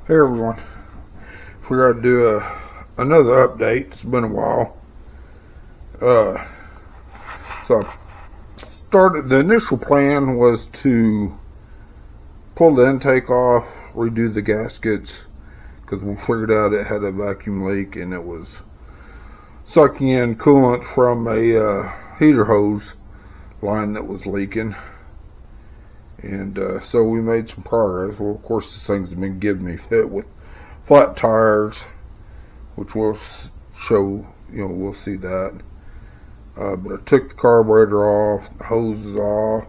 Hey everyone, figured I'd do another update. It's been a while. So I started, the initial plan was to pull the intake off, redo the gaskets, because we figured out it had a vacuum leak and it was sucking in coolant from a heater hose line that was leaking. And so we made some progress. Well, of course, this thing's been giving me fit with flat tires, which we'll show, we'll see that. But I took the carburetor off, the hoses off.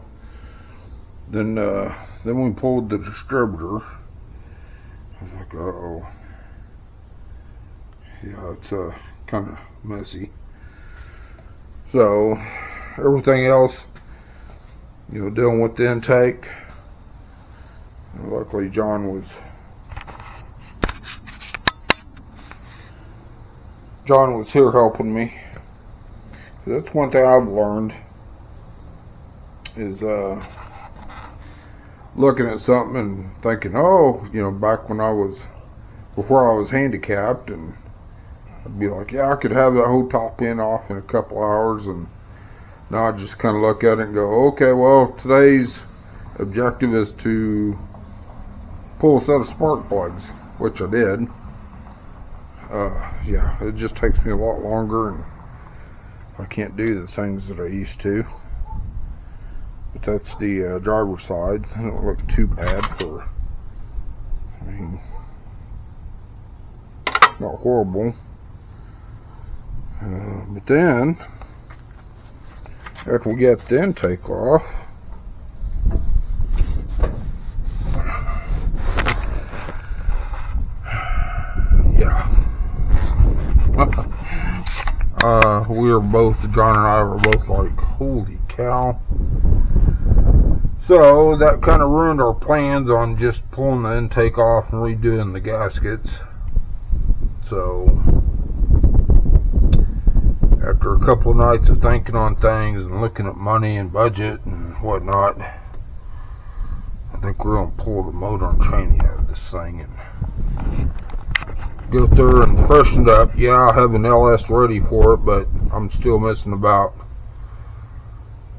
Then we pulled the distributor. I was like, uh-oh. Yeah, it's kind of messy. So, everything else, dealing with the intake. Luckily, John was here helping me. That's one thing I've learned is looking at something and thinking, back when before I was handicapped, and I'd be like, yeah, I could have that whole top end off in a couple hours, and now I just kind of look at it and go, okay, well, today's objective is to pull a set of spark plugs, which I did. Yeah, it just takes me a lot longer, and I can't do the things that I used to. But that's the driver's side. It don't look too bad not horrible. But then, after we get the intake off, John and I were both like, holy cow. So that kind of ruined our plans on just pulling the intake off and redoing the gaskets. So after a couple of nights of thinking on things and looking at money and budget and whatnot, I think we're going to pull the motor and chain out of this thing and go through and freshen it up. Yeah, I have an LS ready for it, but I'm still missing about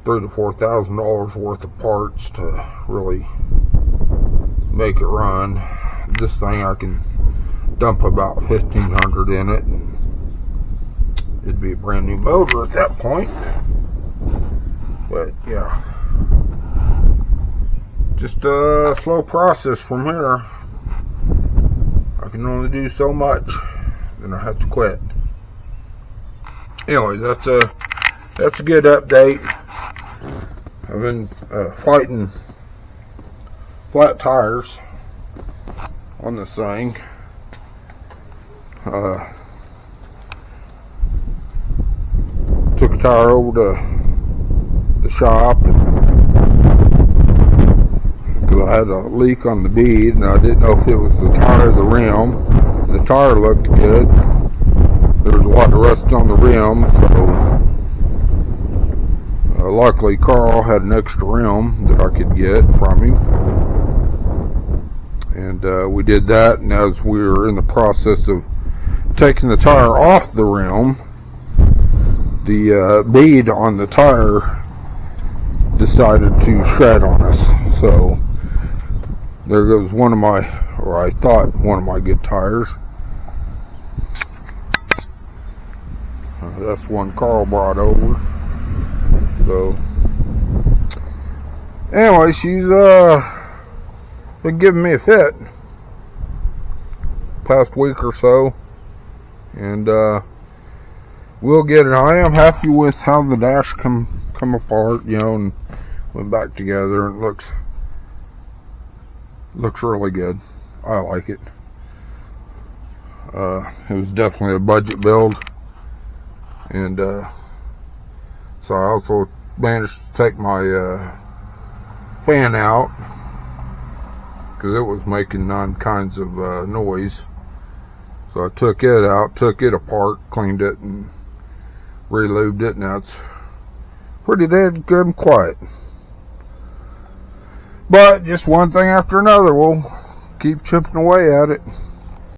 $3,000 to $4,000 worth of parts to really make it run. This thing I can dump about $1,500 in it, and it'd be a brand new motor at that point. But yeah, just a slow process from here. I can only do so much, then I have to quit. Anyway, that's a good update. I've been fighting flat tires on this thing. Took a tire over to the shop because I had a leak on the bead and I didn't know if it was the tire or the rim. The tire looked good. There was a lot of rust on the rim, so luckily Carl had an extra rim that I could get from him, and we did that. And as we were in the process of taking the tire off the rim, the bead on the tire decided to shred on us. So there goes I thought one of my good tires. That's one Carl brought over. So anyway, she's been giving me a fit past week or so, and we'll get it. I am happy with how the dash come apart, and went back together, and looks really good. I like it. It was definitely a budget build, and so I also managed to take my fan out because it was making none kinds of noise. So I took it out, took it apart, cleaned it, and re-lubed it. Now it's pretty dead good and quiet. But just one thing after another. We'll keep chipping away at it.